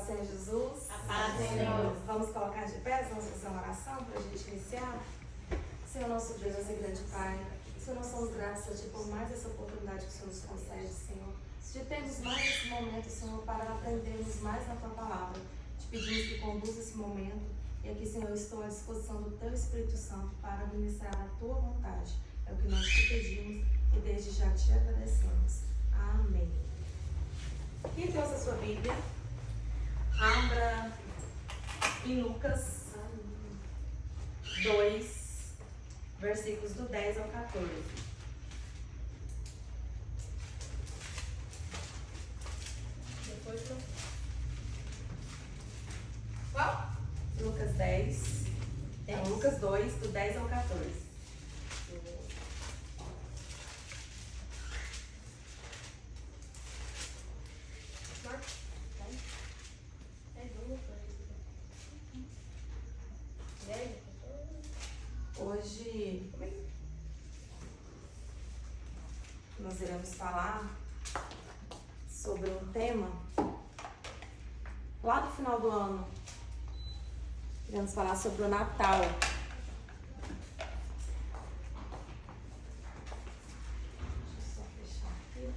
Senhor Jesus. A paz, Senhor. Vamos colocar de pé, vamos fazer uma oração para a gente iniciar. Senhor, nosso Deus e grande Pai, Senhor, nós somos gratos a Ti por mais essa oportunidade que o Senhor nos concede, Senhor. De termos mais esse momento, Senhor, para aprendermos mais na Tua palavra. Te pedimos que conduza esse momento. E aqui, Senhor, eu estou à disposição do Teu Espírito Santo para ministrar a Tua vontade. É o que nós te pedimos e desde já te agradecemos. Amém. Quem trouxe a sua Bíblia? Abra em Lucas 2, versículos do 10 ao 14. Qual? Lucas 10. Lucas 2, do 10 ao 14. Hoje nós iremos falar sobre um tema lá do final do ano. Iremos falar sobre o Natal. Deixa eu só fechar aqui.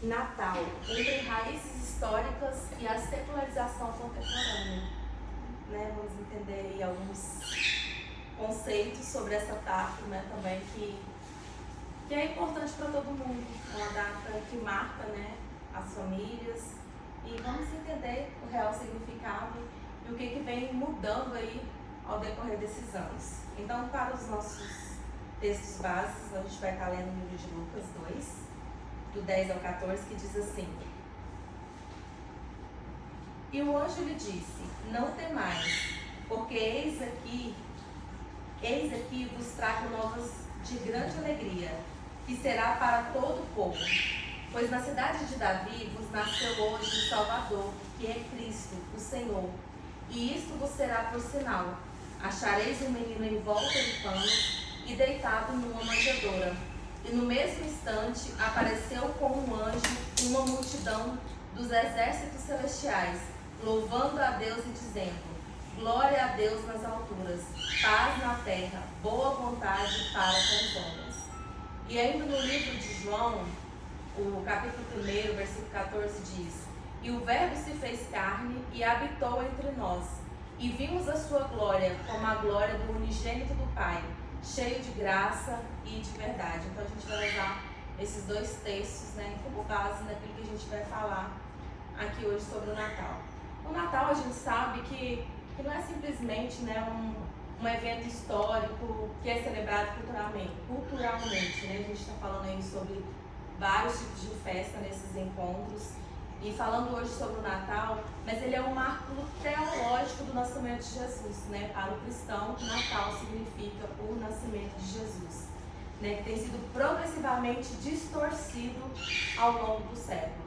Natal, entre raízes históricas e a secularização contemporânea. Vamos entender aí alguns conceitos sobre essa data, também que é importante para todo mundo. É uma data que marca, as famílias, e vamos entender o real significado e o que vem mudando aí ao decorrer desses anos. Então, para os nossos textos básicos, a gente vai estar lendo o livro de Lucas 2, do 10 ao 14, que diz assim: E o anjo lhe disse: Não temais, porque eis aqui vos trago novas de grande alegria, que será para todo o povo. Pois na cidade de Davi vos nasceu hoje o Salvador, que é Cristo, o Senhor. E isto vos será por sinal: achareis um menino envolto em panos e deitado numa manjedoura. E no mesmo instante apareceu com um anjo uma multidão dos exércitos celestiais, louvando a Deus e dizendo: Glória a Deus nas alturas, paz na terra, boa vontade para com os homens. E ainda no livro de João, o capítulo 1, versículo 14 diz: E o Verbo se fez carne e habitou entre nós, e vimos a sua glória como a glória do unigênito do Pai, cheio de graça e de verdade. Então a gente vai usar esses dois textos como base naquilo que a gente vai falar aqui hoje sobre o Natal. O Natal a gente sabe que não é simplesmente um evento histórico que é celebrado culturalmente. A gente está falando aí sobre vários tipos de festa nesses encontros e falando hoje sobre o Natal, mas ele é um marco teológico do nascimento de Jesus. Para o cristão, Natal significa o nascimento de Jesus, que tem sido progressivamente distorcido ao longo dos séculos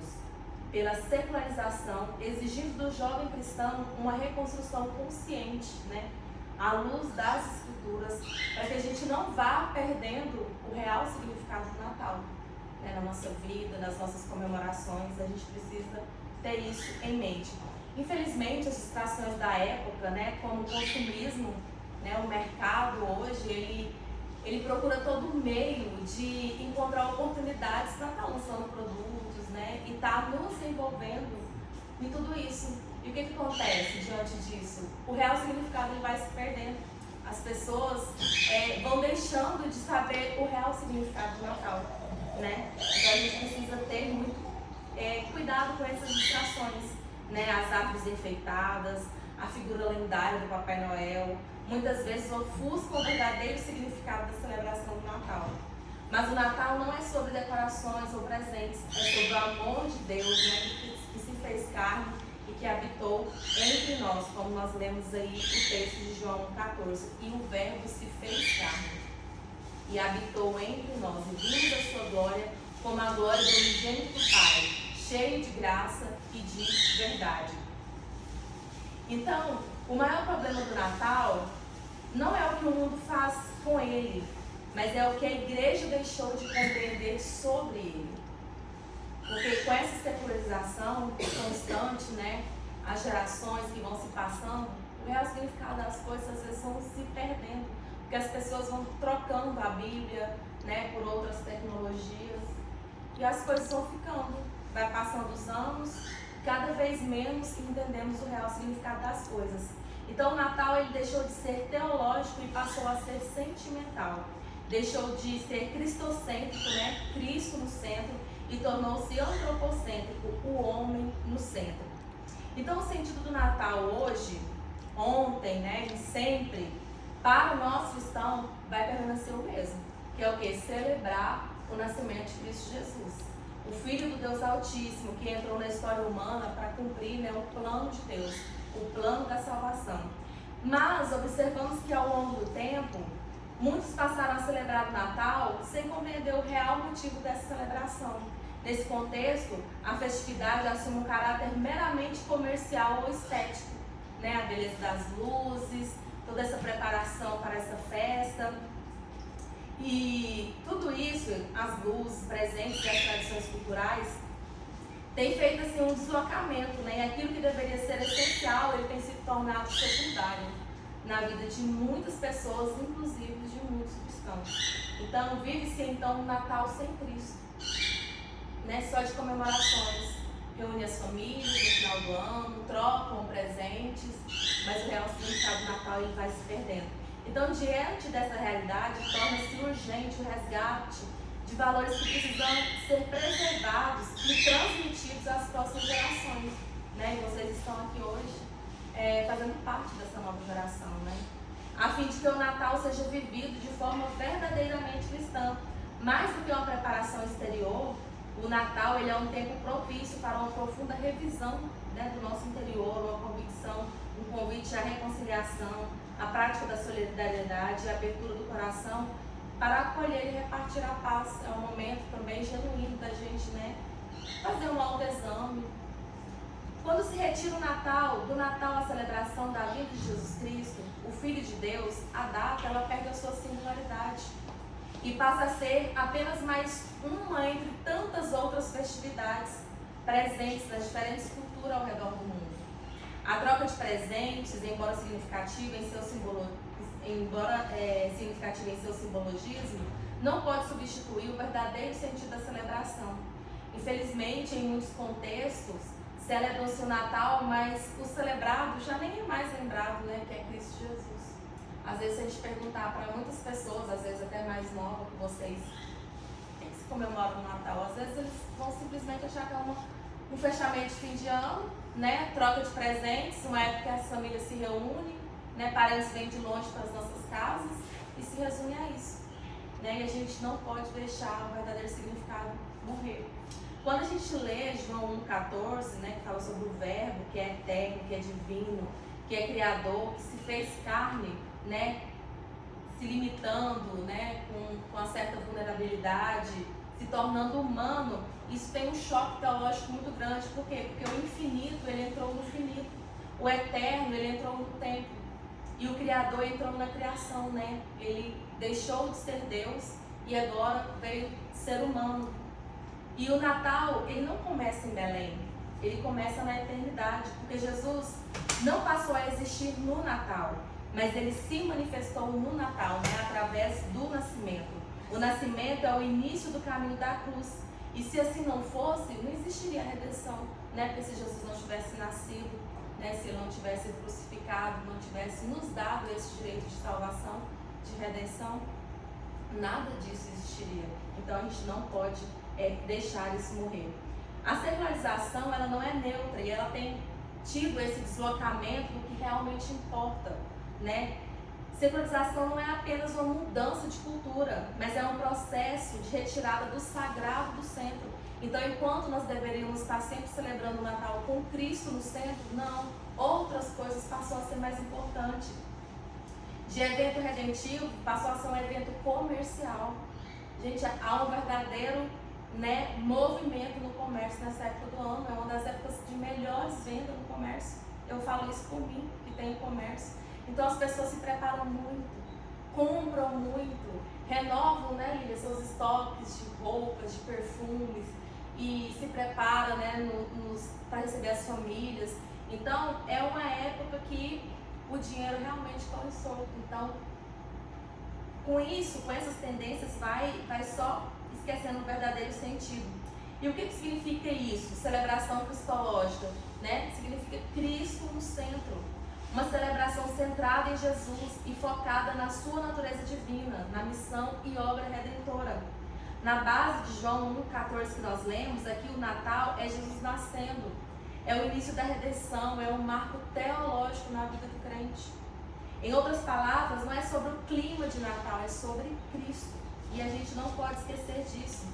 pela secularização, exigindo do jovem cristão uma reconstrução consciente, à luz das Escrituras, para que a gente não vá perdendo o real significado do Natal. Na nossa vida, nas nossas comemorações, a gente precisa ter isso em mente. Infelizmente, as distrações da época, como o consumismo, o mercado hoje, ele procura todo meio de encontrar oportunidades para estar lançando produtos, e estar nos envolvendo em tudo isso. E o que acontece diante disso? O real significado ele vai se perdendo. As pessoas vão deixando de saber o real significado do Natal. Então a gente precisa ter muito cuidado com essas distrações, as árvores enfeitadas, a figura lendária do Papai Noel, muitas vezes ofuscam o verdadeiro significado da celebração do Natal. Mas o Natal não é sobre decorações ou presentes, é sobre o amor de Deus, que se fez carne e que habitou entre nós, como nós lemos aí o texto de João 14. E o Verbo se fez carne e habitou entre nós, e vimos a sua glória como a glória do unigênito do Pai, cheio de graça e de verdade. Então, o maior problema do Natal não é o que o mundo faz com ele, mas é o que a igreja deixou de compreender sobre ele. Porque com essa secularização constante, né, as gerações que vão se passando, o real significado das coisas às vezes vão se perdendo, porque as pessoas vão trocando a Bíblia, né, por outras tecnologias, e as coisas vão ficando. Vai passando os anos, cada vez menos entendemos o real significado das coisas. Então o Natal ele deixou de ser teológico e passou a ser sentimental. Deixou de ser cristocêntrico, né, Cristo no centro, e tornou-se antropocêntrico, o homem no centro. Então o sentido do Natal hoje, ontem, né, e sempre, para o nosso cristão, vai permanecer o mesmo, que é o que? Celebrar o nascimento de Cristo Jesus, o Filho do Deus Altíssimo, que entrou na história humana para cumprir, né, o plano de Deus, o plano da salvação. Mas observamos que ao longo do tempo, muitos passaram a celebrar o Natal sem compreender o real motivo dessa celebração. Nesse contexto, a festividade assume um caráter meramente comercial ou estético, né? A beleza das luzes, toda essa preparação para essa festa. E tudo isso, as luzes, presentes e as tradições culturais, tem feito assim, um deslocamento, né? E aquilo que deveria ser essencial, ele tem se tornado secundário na vida de muitas pessoas, inclusive de muitos cristãos. Então, vive-se então um Natal sem Cristo, né? Só de comemorações. Reúne as famílias no final do ano, trocam presentes, mas o real significado do Natal ele vai se perdendo. Então, diante dessa realidade, torna-se urgente o resgate de valores que precisam ser preservados e transmitidos às próximas gerações, né? E vocês estão aqui hoje fazendo parte dessa nova geração, né? A fim de que o Natal seja vivido de forma verdadeiramente cristã. Mais do que uma preparação exterior, o Natal ele é um tempo propício para uma profunda revisão, né, do nosso interior, uma convicção, um convite à reconciliação, a prática da solidariedade, a abertura do coração para acolher e repartir a paz. É um momento também genuíno da gente, né, fazer um autoexame. Quando se retira o Natal, do Natal a celebração da vida de Jesus Cristo, o Filho de Deus, a data ela perde a sua singularidade e passa a ser apenas mais uma entre tantas outras festividades presentes nas diferentes culturas ao redor do mundo. A troca de presentes, embora significativa em seu simbologismo, não pode substituir o verdadeiro sentido da celebração. Infelizmente, em muitos contextos, celebram-se o Natal, mas o celebrado já nem é mais lembrado, né, que é Cristo Jesus. Às vezes, se a gente perguntar para muitas pessoas, às vezes até mais novas que vocês, que se comemoram o Natal, às vezes eles vão simplesmente achar que é um fechamento de fim de ano, né, troca de presentes, uma época que as famílias se reúnem, né, parentes vêm de longe para as nossas casas e se resume a isso, né, e a gente não pode deixar o verdadeiro significado morrer. Quando a gente lê João 1,14, né, que fala sobre o Verbo, que é eterno, que é divino, que é criador, que se fez carne, né, se limitando, né, com uma certa vulnerabilidade, se tornando humano, isso tem um choque teológico muito grande. Por quê? Porque o infinito, ele entrou no finito. O eterno, ele entrou no tempo. E o Criador entrou na criação, né? Ele deixou de ser Deus e agora veio ser humano. E o Natal, ele não começa em Belém. Ele começa na eternidade. Porque Jesus não passou a existir no Natal, mas ele se manifestou no Natal, né? Através do nascimento. O nascimento é o início do caminho da cruz. E se assim não fosse, não existiria a redenção, né? Porque se Jesus não tivesse nascido, né? Se ele não tivesse crucificado, não tivesse nos dado esse direito de salvação, de redenção, nada disso existiria. Então a gente não pode deixar isso morrer. A secularização, ela não é neutra e ela tem tido esse deslocamento do que realmente importa, né? Secularização não é apenas uma mudança de cultura, mas é um processo de retirada do sagrado do centro. Então, enquanto nós deveríamos estar sempre celebrando o Natal com Cristo no centro, não, outras coisas passou a ser mais importante. De evento redentivo, passou a ser um evento comercial. Gente, há um verdadeiro, né, movimento no comércio nessa época do ano. É uma das épocas de melhores vendas no comércio. Eu falo isso por mim, que tenho comércio. Então as pessoas se preparam muito, compram muito, renovam, né, Lívia, seus estoques de roupas, de perfumes, e se preparam, né, para receber as famílias. Então, é uma época que o dinheiro realmente corre solto. Então, com isso, com essas tendências, vai só esquecendo o verdadeiro sentido. E o que significa isso? Celebração cristológica, né? Significa Cristo no centro. Uma celebração centrada em Jesus e focada na sua natureza divina, na missão e obra redentora. Na base de João 1,14 que nós lemos, aqui o Natal é Jesus nascendo. É o início da redenção, é um marco teológico na vida do crente. Em outras palavras, não é sobre o clima de Natal, é sobre Cristo. E a gente não pode esquecer disso.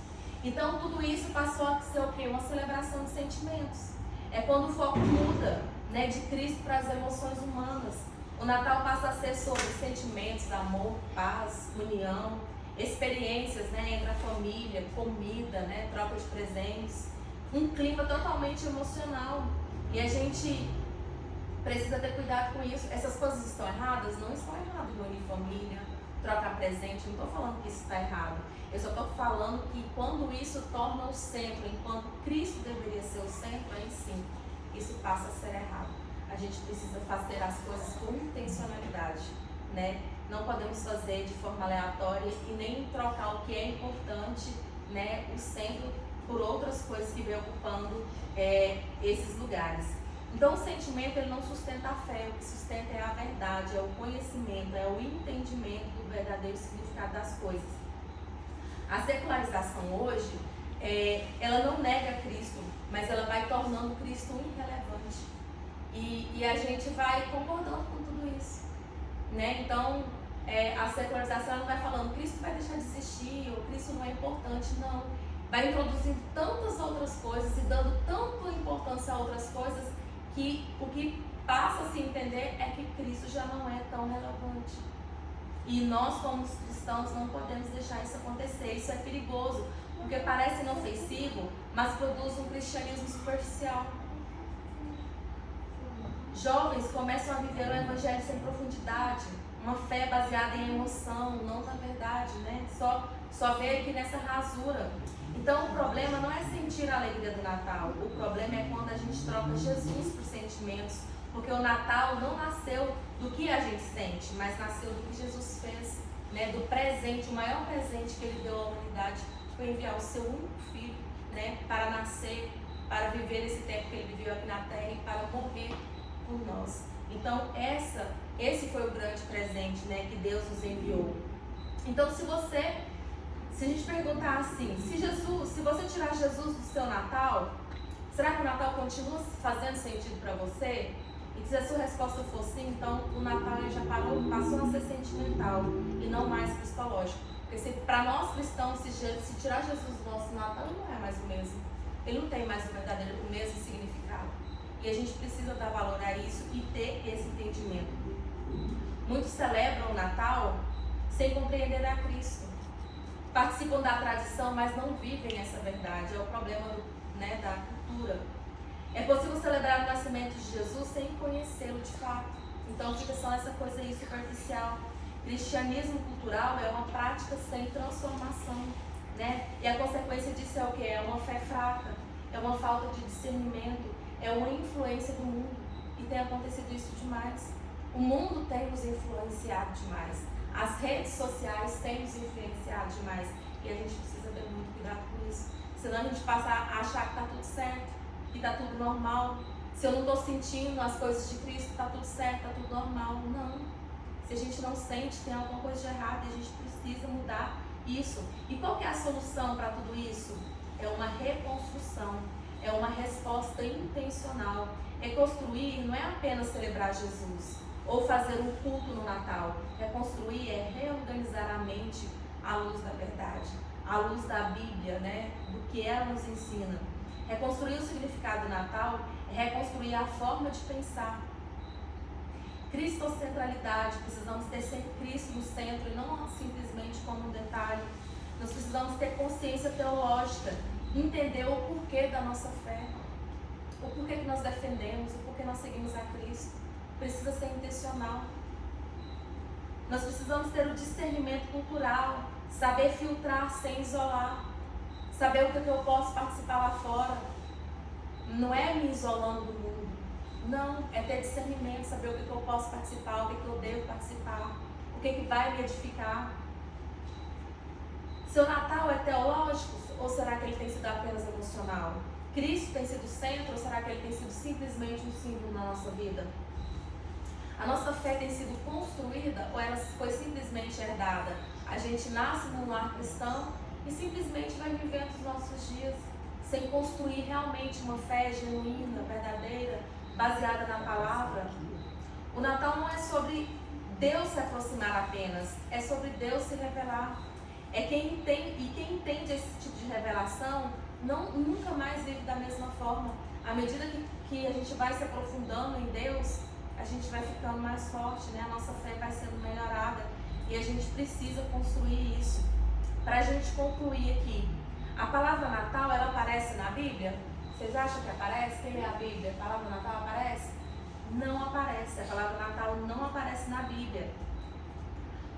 Então tudo isso passou a ser o quê? Uma celebração de sentimentos. É quando o foco muda, né, de Cristo para as emoções humanas. O Natal passa a ser sobre sentimentos, amor, paz, união, experiências, né, entre a família, comida, né, troca de presentes. Um clima totalmente emocional. E a gente precisa ter cuidado com isso. Essas coisas estão erradas? Não estão erradas. Unir família, trocar presente. Não estou falando que isso está errado. Eu só estou falando que quando isso torna o centro, enquanto Cristo deveria ser o centro, aí sim, isso passa a ser errado. A gente precisa fazer as coisas com intencionalidade, né? Não podemos fazer de forma aleatória e nem trocar o que é importante, né, o centro, por outras coisas que vem ocupando esses lugares. Então o sentimento ele não sustenta a fé, o que sustenta é a verdade, é o conhecimento, é o entendimento do verdadeiro significado das coisas. A secularização hoje, ela não nega Cristo, mas ela vai tornando Cristo irrelevante. E a gente vai concordando com tudo isso, né? Então a secularização não vai falando Cristo vai deixar de existir, ou Cristo não é importante, não. Vai introduzindo tantas outras coisas e dando tanta importância a outras coisas que o que passa a se entender é que Cristo já não é tão relevante. E nós, como cristãos, não podemos deixar isso acontecer. Isso é perigoso, porque parece inofensivo, mas produz um cristianismo superficial. Jovens começam a viver o evangelho sem profundidade, uma fé baseada em emoção, não na verdade, né? Só vê aqui nessa rasura. Então o problema não é sentir a alegria do Natal, o problema é quando a gente troca Jesus por sentimentos, porque o Natal não nasceu do que a gente sente, mas nasceu do que Jesus fez, né? Do presente, o maior presente que ele deu à humanidade foi enviar o seu único filho, né? Para nascer, para viver esse tempo que ele viveu aqui na terra e para morrer por nós. Então esse foi o grande presente, né, que Deus nos enviou. Então se a gente perguntar assim, se você tirar Jesus do seu Natal, será que o Natal continua fazendo sentido para você? E se a sua resposta for sim, então o Natal ele já passou a ser sentimental e não mais cristológico. Porque para nós cristãos, se tirar Jesus do nosso Natal, ele não é mais o mesmo. Ele não tem mais o mesmo significado. E a gente precisa dar valor a isso e ter esse entendimento. Muitos celebram o Natal sem compreender a Cristo. Participam da tradição, mas não vivem essa verdade. É o problema da cultura. É possível celebrar o nascimento de Jesus sem conhecê-lo de fato. Então fica só essa coisa aí superficial. Cristianismo cultural é uma prática sem transformação, né? E a consequência disso é o quê? É uma fé fraca, é uma falta de discernimento, é uma influência do mundo. E tem acontecido isso demais. O mundo tem nos influenciado demais. As redes sociais têm nos influenciado demais. E a gente precisa ter muito cuidado com isso. Senão a gente passa a achar que está tudo certo, que está tudo normal. Se eu não estou sentindo as coisas de Cristo, está tudo certo, está tudo normal. Não. Se a gente não sente, tem alguma coisa de errado e a gente precisa mudar isso. E qual que é a solução para tudo isso? É uma reconstrução. É uma resposta intencional. Reconstruir não é apenas celebrar Jesus ou fazer um culto no Natal. Reconstruir é reorganizar a mente à luz da verdade, à luz da Bíblia, né? Do que ela nos ensina. Reconstruir o significado do Natal é reconstruir a forma de pensar. Cristocentralidade, precisamos ter sempre Cristo no centro e não simplesmente como um detalhe. Nós precisamos ter consciência teológica, entender o porquê da nossa fé, o porquê que nós defendemos, o porquê nós seguimos a Cristo. Precisa ser intencional. Nós precisamos ter o discernimento cultural, Saber filtrar sem isolar. Saber o que eu posso participar lá fora. Não é me isolando do mundo. Não, é ter discernimento, saber o que eu posso participar, o que eu devo participar, o que vai me edificar. Seu Natal é teológico ou será que ele tem sido apenas emocional? Cristo tem sido o centro ou será que ele tem sido simplesmente um símbolo na nossa vida? A nossa fé tem sido construída ou ela foi simplesmente herdada? A gente nasce num lar cristão e simplesmente vai vivendo os nossos dias sem construir realmente uma fé genuína, verdadeira, baseada na palavra. O Natal não é sobre Deus se aproximar apenas, é sobre Deus se revelar. Quem entende esse tipo de revelação nunca mais vive da mesma forma. À medida que a gente vai se aprofundando em Deus, a gente vai ficando mais forte, né? A nossa fé vai sendo melhorada e a gente precisa construir isso. Para a gente concluir aqui, a palavra Natal, ela aparece na Bíblia? Vocês acham que aparece? Quem lê a Bíblia? A palavra Natal aparece? Não aparece. A palavra Natal não aparece na Bíblia.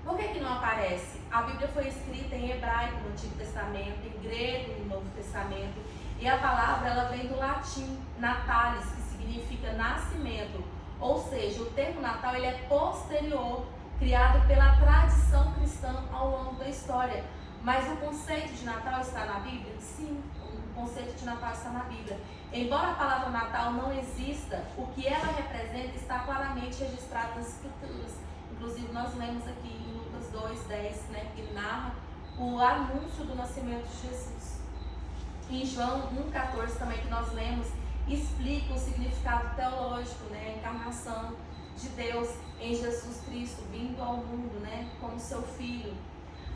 Por que não aparece? A Bíblia foi escrita em hebraico no Antigo Testamento, em grego no Novo Testamento, e a palavra ela vem do latim, natalis, que significa nascimento. Ou seja, o termo Natal ele é posterior, criado pela tradição cristã ao longo da história. Mas o conceito de Natal está na Bíblia? Sim, o conceito de Natal está na Bíblia. Embora a palavra Natal não exista, o que ela representa está claramente registrado nas Escrituras. Inclusive nós lemos aqui em Lucas 2:10, né, que narra o anúncio do nascimento de Jesus. Em João 1:14 também que nós lemos, explica o significado teológico, né, a encarnação de Deus em Jesus Cristo, vindo ao mundo, né, como seu Filho.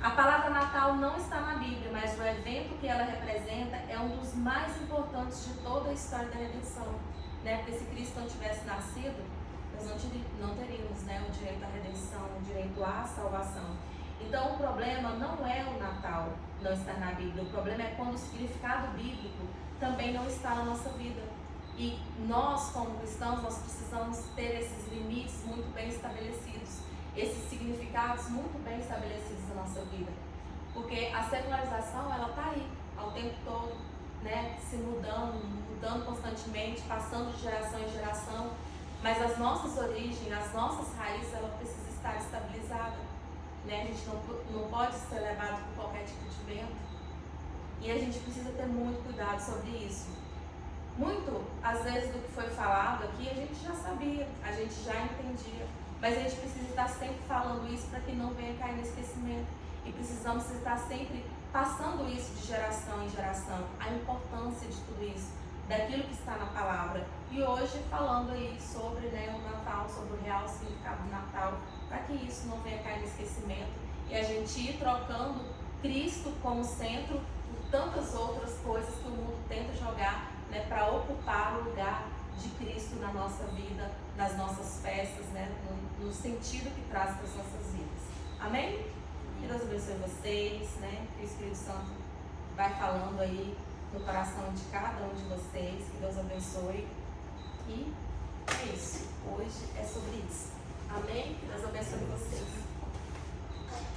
A palavra Natal não está na Bíblia, mas o evento que ela representa é um dos mais importantes de toda a história da redenção, né? Porque se Cristo não tivesse nascido, nós não teríamos, né, o direito à redenção, o direito à salvação. Então o problema não é o Natal não estar na Bíblia, o problema é quando o significado bíblico também não está na nossa vida. E nós, como cristãos, nós precisamos ter esses limites muito bem estabelecidos, esses significados muito bem estabelecidos na nossa vida. Porque a secularização, ela está aí, ao tempo todo, né, se mudando constantemente, passando de geração em geração. Mas as nossas origens, as nossas raízes, ela precisa estar estabilizada. Né? A gente não pode ser levado por qualquer tipo de vento. E a gente precisa ter muito cuidado sobre isso. Muito, às vezes, do que foi falado aqui, a gente já sabia, a gente já entendia. Mas a gente precisa estar sempre falando isso para que não venha cair no esquecimento. E precisamos estar sempre passando isso de geração em geração, a importância de tudo isso, daquilo que está na palavra. E hoje falando aí sobre, né, o Natal, sobre o real significado do Natal, para que isso não venha cair no esquecimento e a gente ir trocando Cristo como centro por tantas outras coisas que o mundo tenta jogar, né, para ocupar o lugar de Cristo na nossa vida, nas nossas festas, né, no sentido que traz para as nossas vidas. Amém? Que Deus abençoe vocês, né? Que o Espírito Santo vai falando aí no coração de cada um de vocês. Que Deus abençoe. E é isso. Hoje é sobre isso. Amém? Que Deus abençoe vocês.